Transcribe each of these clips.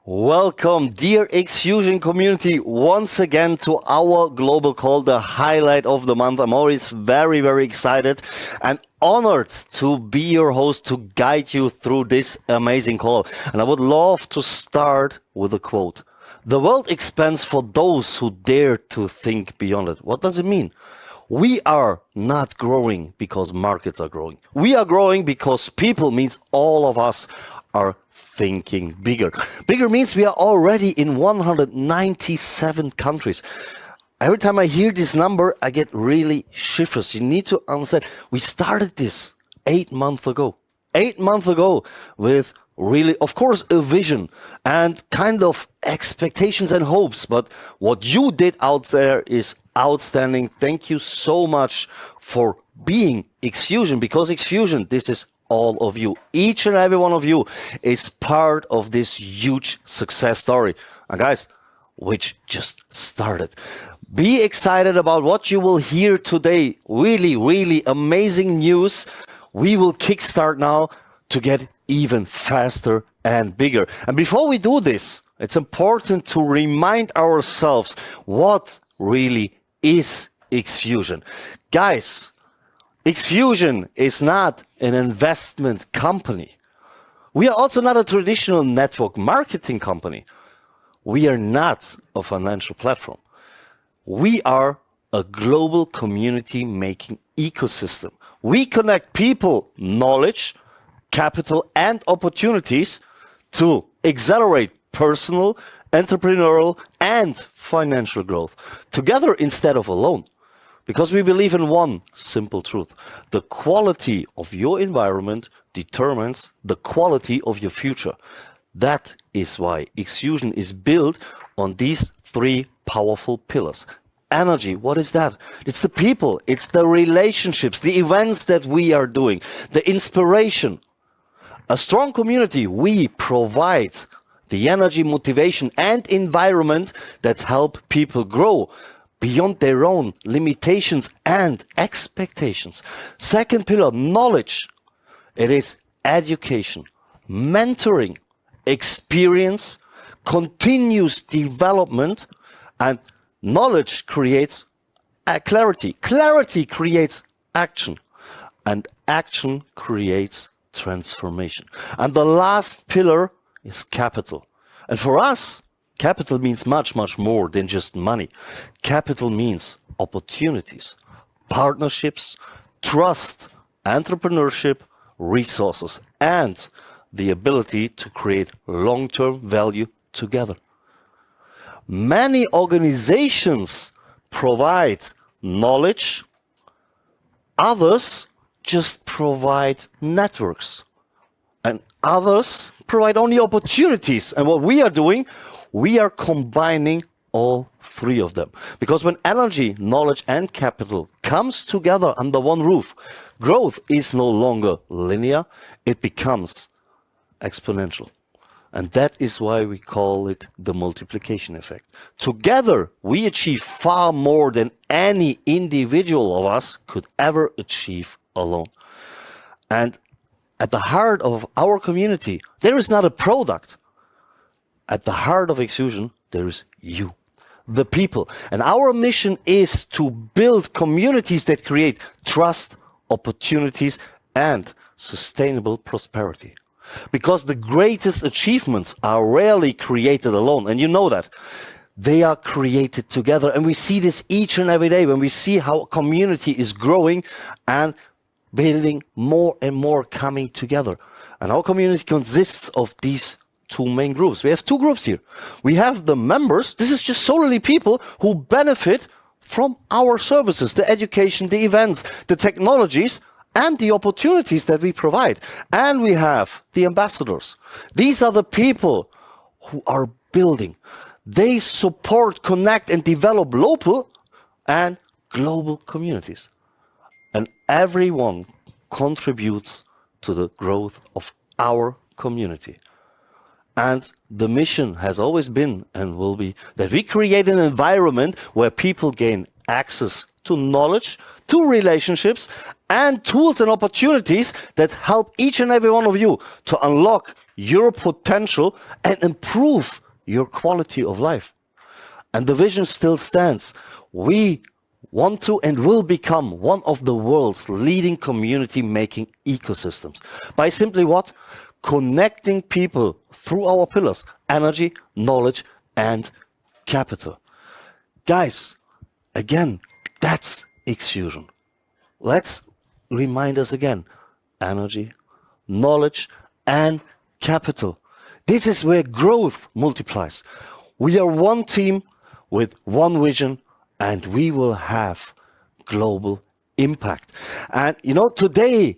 Welcome, dear XFusion community, once again to our global call, the highlight of the month. I'm always very, very excited and honored to be your host to guide you through this amazing call. And I would love to start with a quote. The world expands for those who dare to think beyond it. What does it mean? We are not growing because markets are growing. We are growing because people means all of us are thinking bigger. Bigger means we are already in 197 countries. Every time I hear this number, I get really shivers. You need to understand, we started this 8 months ago. 8 months ago with really, of course, a vision and kind of expectations and hopes. But what you did out there is outstanding. Thank you so much for being XFusion, because XFusion, this is all of you. Each and every one of you is part of this huge success story. And guys, which just started. Be excited about what you will hear today. Really, really amazing news. We will kickstart now to get even faster and bigger. And before we do this, it's important to remind ourselves what really is XFusion. Guys, XFusion is not an investment company. We are also not a traditional network marketing company. We are not a financial platform. We are a global community making ecosystem. We connect people, knowledge, capital, and opportunities to accelerate personal, entrepreneurial, and financial growth together instead of alone. Because we believe in one simple truth. The quality of your environment determines the quality of your future. That is why XFusion is built on these three powerful pillars. Energy, what is that? It's the people, it's the relationships, the events that we are doing, the inspiration. A strong community, we provide the energy, motivation, and environment that help people grow beyond their own limitations and expectations. Second pillar, knowledge. It is education, mentoring, experience, continuous development, and knowledge creates clarity. Clarity creates action, and action creates transformation. And the last pillar is capital. And for us, capital means much, much more than just money. Capital means opportunities, partnerships, trust, entrepreneurship, resources, and the ability to create long-term value together. Many organizations provide knowledge, others just provide networks, and others provide only opportunities. And what we are doing, we are combining all three of them. Because when energy, knowledge, and capital comes together under one roof, growth is no longer linear, it becomes exponential. And that is why we call it the multiplication effect. Together, we achieve far more than any individual of us could ever achieve alone. And at the heart of our community, there is not a product. At the heart of XFusion, there is you, the people. And our mission is to build communities that create trust, opportunities, and sustainable prosperity. Because the greatest achievements are rarely created alone. And you know that. They are created together. And we see this each and every day when we see how a community is growing and building more and more coming together. And our community consists of these two main groups. We have two groups here. We have the members. This is just solely people who benefit from our services, the education, the events, the technologies, and the opportunities that we provide. And we have the ambassadors. These are the people who are building. They support, connect, and develop local and global communities. And everyone contributes to the growth of our community. And the mission has always been and will be that we create an environment where people gain access to knowledge, to relationships, and tools and opportunities that help each and every one of you to unlock your potential and improve your quality of life. And the vision still stands. We want to and will become one of the world's leading community making ecosystems by simply what? Connecting people through our pillars: energy, knowledge, and capital. Guys, again, that's XFusion. Let's remind us again: energy, knowledge, and capital. This is where growth multiplies. We are one team with one vision, and we will have global impact. And today,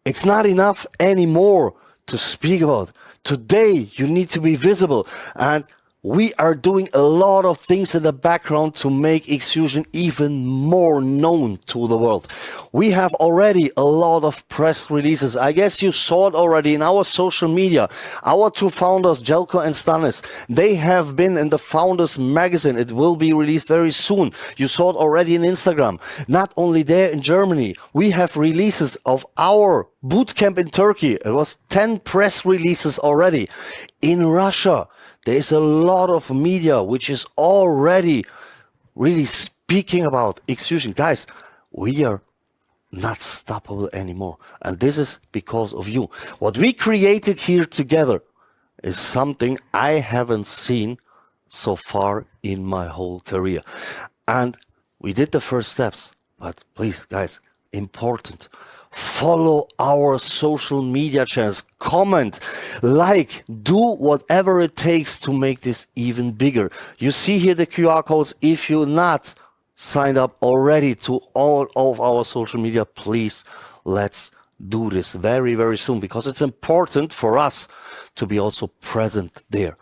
it's not enough anymore to speak about. Today, you need to be visible. And we are doing a lot of things in the background to make XFusion even more known to the world. We have already a lot of press releases. I guess you saw it already in our social media. Our two founders, Jelko and Stanis, they have been in the Founders magazine. It will be released very soon. You saw it already in Instagram. Not only there in Germany, we have releases of our bootcamp in Turkey. It was 10 press releases already. In Russia, there's a lot of media which is already really speaking about XFusion. Guys, we are not stoppable anymore. And this is because of you. What we created here together is something I haven't seen so far in my whole career. And we did the first steps. But please, guys, important. Follow our social media channels, comment, like, do whatever it takes to make this even bigger. You see here the QR codes. If you're not signed up already to all of our social media, please, let's do this very, very soon, because it's important for us to be also present there.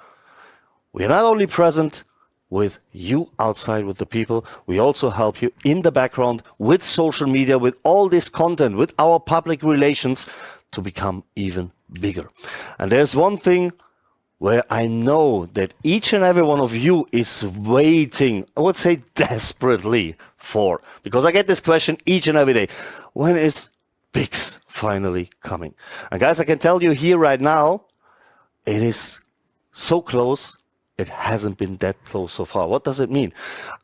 We are not only present with you outside with the people, we also help you in the background with social media, with all this content, with our public relations to become even bigger. And there's one thing where I know that each and every one of you is waiting, I would say desperately for, because I get this question each and every day: when is BIX finally coming? And guys, I can tell you here right now, it is so close. It hasn't been that close so far. What does it mean?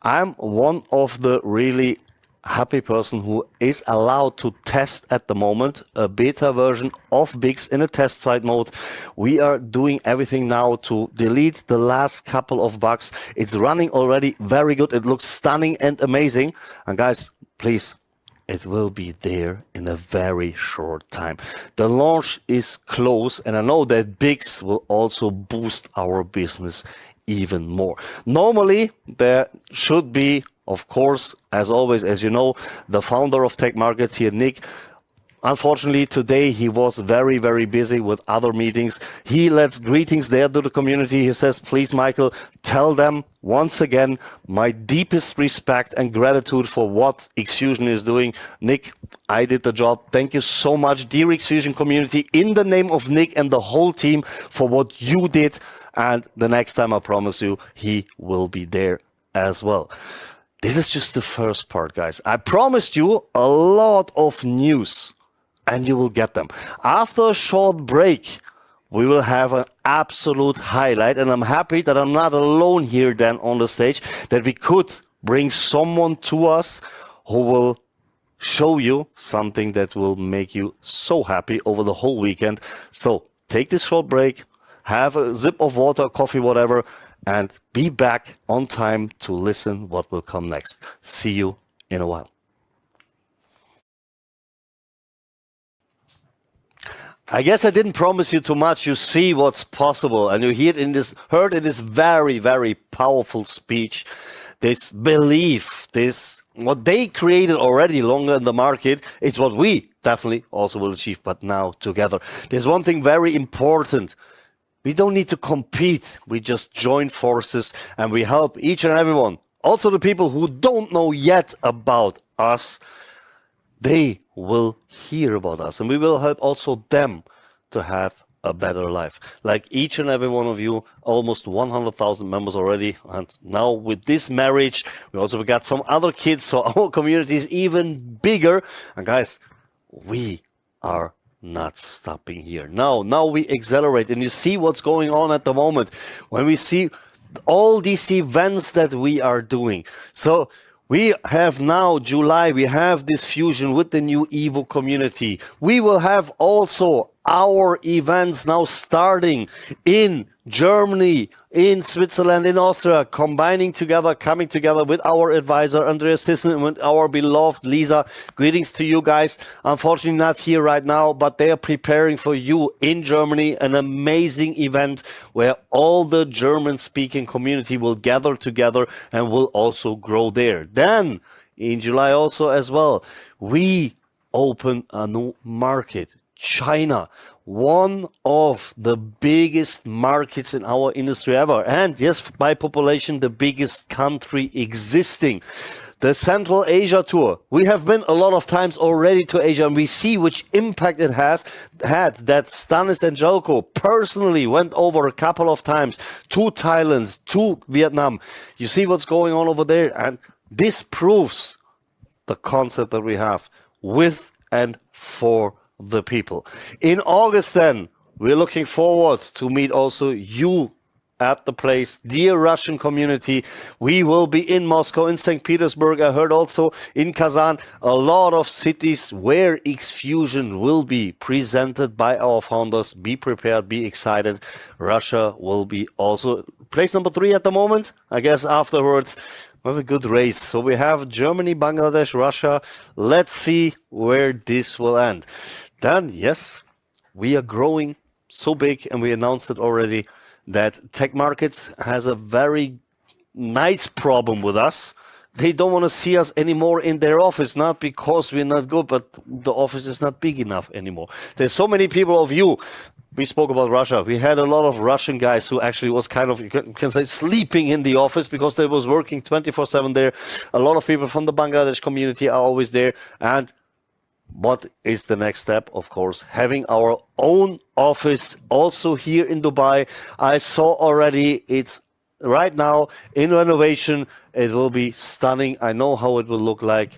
I'm one of the really happy person who is allowed to test at the moment a beta version of BIX in a test flight mode. We are doing everything now to delete the last couple of bugs. It's running already very good. It looks stunning and amazing. And guys, please, it will be there in a very short time. The launch is close, and I know that BIX will also boost our business even more. Normally, there should be, of course, as always, as you know, the founder of Tag Markets here, Nick. Unfortunately, today he was very, very busy with other meetings. He lets greetings there to the community. He says, please, Michael, tell them once again my deepest respect and gratitude for what XFusion is doing. Nick, I did the job. Thank you so much, dear XFusion community, in the name of Nick and the whole team, for what you did. And the next time, I promise you, he will be there as well. This is just the first part, guys. I promised you a lot of news, and you will get them. After a short break, we will have an absolute highlight, and I'm happy that I'm not alone here then on the stage, that we could bring someone to us who will show you something that will make you so happy over the whole weekend. So take this short break, have a sip of water, coffee, whatever, and be back on time to listen what will come next. See you in a while. I guess I didn't promise you too much. You see what's possible, and you heard in this very, very powerful speech, this belief, this what they created already longer in the market is what we definitely also will achieve, but now together. There's one thing very important. We don't need to compete. We just join forces and we help each and everyone. Also the people who don't know yet about us, they will hear about us, and we will help also them to have a better life. Like each and every one of you, almost 100,000 members already. And now with this marriage, we also got some other kids. So our community is even bigger. And guys, we are not stopping here. Now we accelerate, and you see what's going on at the moment when we see all these events that we are doing. So we have now July, we have this fusion with the new Evo community. We will have also our events now starting in Germany, in Switzerland, in Austria, coming together with our advisor Andreas Thyssen and with our beloved Lisa. Greetings to you guys. Unfortunately not here right now, but they are preparing for you in Germany an amazing event where all the German speaking community will gather together and will also grow there. Then in July also as well, we open a new market. China, one of the biggest markets in our industry ever. And yes, by population, the biggest country existing. The Central Asia tour. We have been a lot of times already to Asia, and we see which impact it has had. That Stanis and Jelko personally went over a couple of times to Thailand, to Vietnam. You see what's going on over there, and this proves the concept that we have with and for the people. In August then, we're looking forward to meet also you at the place, dear Russian community. We will be in Moscow, in St. Petersburg. I heard also in Kazan, a lot of cities where XFusion will be presented by our founders. Be prepared, be excited. Russia will be also place number 3 at the moment. I guess afterwards, we have a good race. So we have Germany, Bangladesh, Russia. Let's see where this will end. Then, yes, we are growing so big, and we announced it already, that Tag Markets has a very nice problem with us. They don't want to see us anymore in their office, not because we're not good, but the office is not big enough anymore. There's so many people of you. We spoke about Russia. We had a lot of Russian guys who actually was kind of, you can say, sleeping in the office because they was working 24/7 there. A lot of people from the Bangladesh community are always there. And what is the next step? Of course, having our own office also here in Dubai. I saw already it's right now in renovation. It will be stunning. I know how it will look like.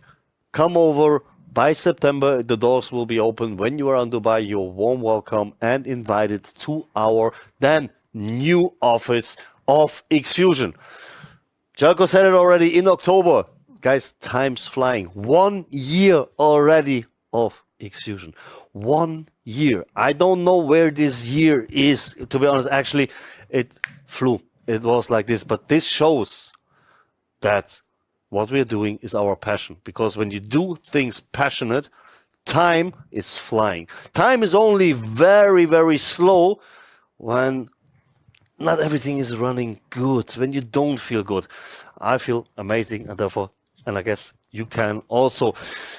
Come over by September. The doors will be open. When you are in Dubai, you're warm welcome and invited to our then new office of XFusion. Jelko said it already in October. Guys, time's flying. 1 year already of XFusion. 1 year. I don't know where this year is, to be honest. Actually, it flew. It was like this. But this shows that what we're doing is our passion. Because when you do things passionate, time is flying. Time is only very, very slow when not everything is running good, when you don't feel good. I feel amazing, and therefore, and I guess you can also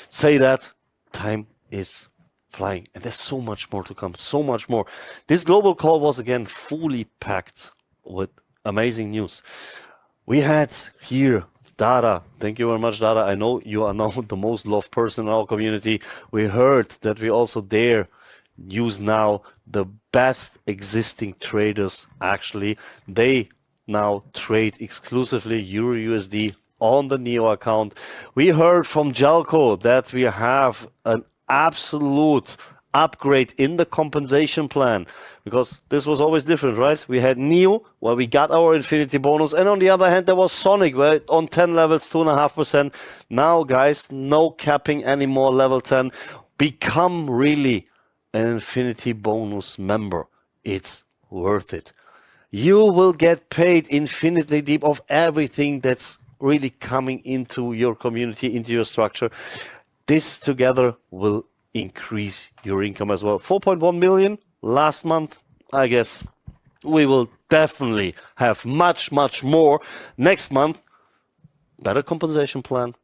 say that time is flying, and there's so much more to come, so much more. This global call was again fully packed with amazing news. We had here Dada. Thank you very much, Dada. I know you are now the most loved person in our community. We heard that we also dare use now the best existing traders. Actually, they now trade exclusively Euro USD on the Neo account. We heard from Jelko that we have an absolute upgrade in the compensation plan, because this was always different, right? We had Neo, where we got our infinity bonus, and on the other hand, there was Sonic, where on 10 levels, 2.5%. Now, guys, no capping anymore, level 10. Become really an infinity bonus member. It's worth it. You will get paid infinitely deep of everything that's really coming into your community, into your structure. This together will increase your income as well. 4.1 million last month. I guess we will definitely have much, much more next month. Better compensation plan.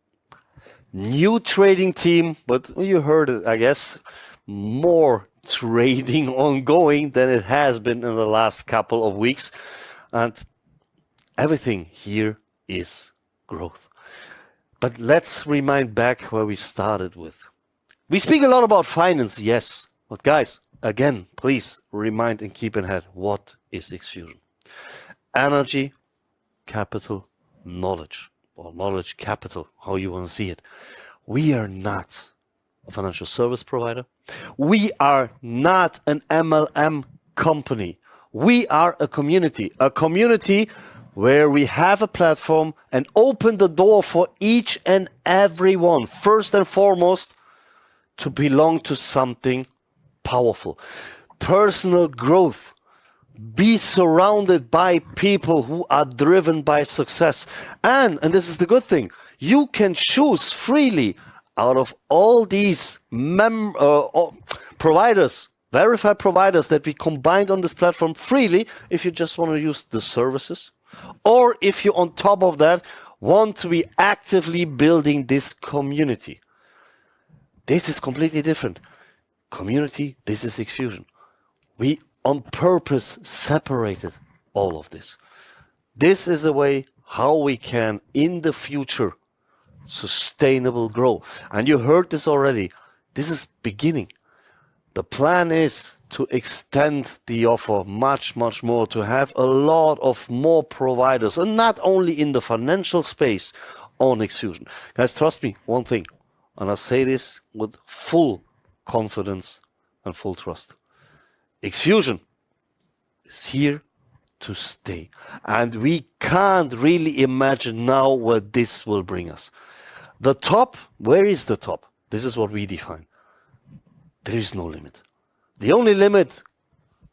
New trading team, but you heard it, I guess, more trading ongoing than it has been in the last couple of weeks. And everything here is growth. But let's remind back where we started with. We speak a lot about finance, yes. But guys, again, please remind and keep in head, what is XFusion? Energy, capital, knowledge. Or knowledge capital, how you want to see it. We are not a financial service provider. We are not an MLM company. We are a community where we have a platform and open the door for each and every one, first and foremost, to belong to something powerful. Personal growth. Be surrounded by people who are driven by success. And this is the good thing, you can choose freely out of all these providers, verified providers that we combined on this platform freely, if you just want to use the services, or if you on top of that want to be actively building this community. This is completely different. Community, this is XFusion. We on purpose separated all of this. This is a way how we can in the future sustainable grow. And you heard this already. This is beginning. The plan is to extend the offer much more, to have a lot of more providers, and not only in the financial space on XFusion. Guys, trust me, one thing, and I say this with full confidence and full trust. XFusion is here to stay. And we can't really imagine now where this will bring us. The top, where is the top? This is what we define. There is no limit. The only limit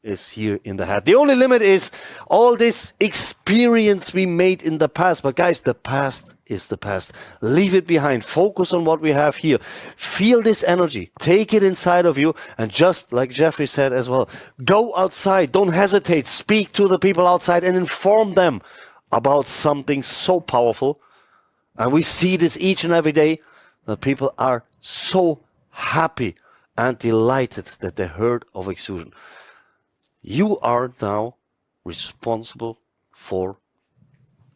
is here in the head. The only limit is all this experience we made in the past. But guys, the past is the past. Leave it behind. Focus on what we have here. Feel this energy. Take it inside of you. And just like Jeffrey said as well, go outside. Don't hesitate. Speak to the people outside and inform them about something so powerful. And we see this each and every day. The people are so happy and delighted that they heard of XFusion. You are now responsible for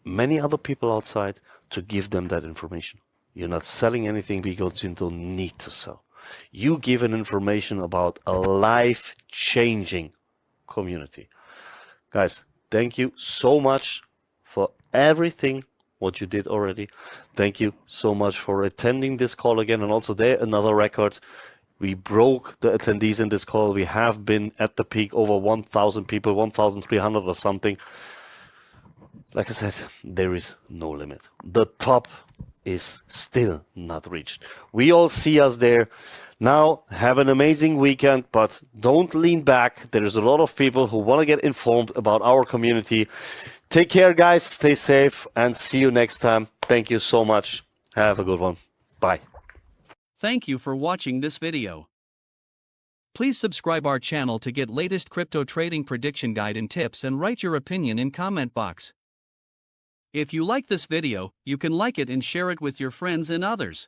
many other people outside to give them that information. You're not selling anything because you don't need to sell. You give an information about a life-changing community. Guys, thank you so much for everything what you did already. Thank you so much for attending this call again. And also there, another record. We broke the attendees in this call. We have been at the peak over 1,000 people, 1,300 or something. Like I said, there is no limit. The top is still not reached. We all see us there. Now, have an amazing weekend, but don't lean back. There is a lot of people who want to get informed about our community. Take care, guys. Stay safe and see you next time. Thank you so much. Have a good one. Bye. Thank you for watching this video. Please subscribe our channel to get latest crypto trading prediction guide and tips, and write your opinion in comment box. If you like this video, you can like it and share it with your friends and others.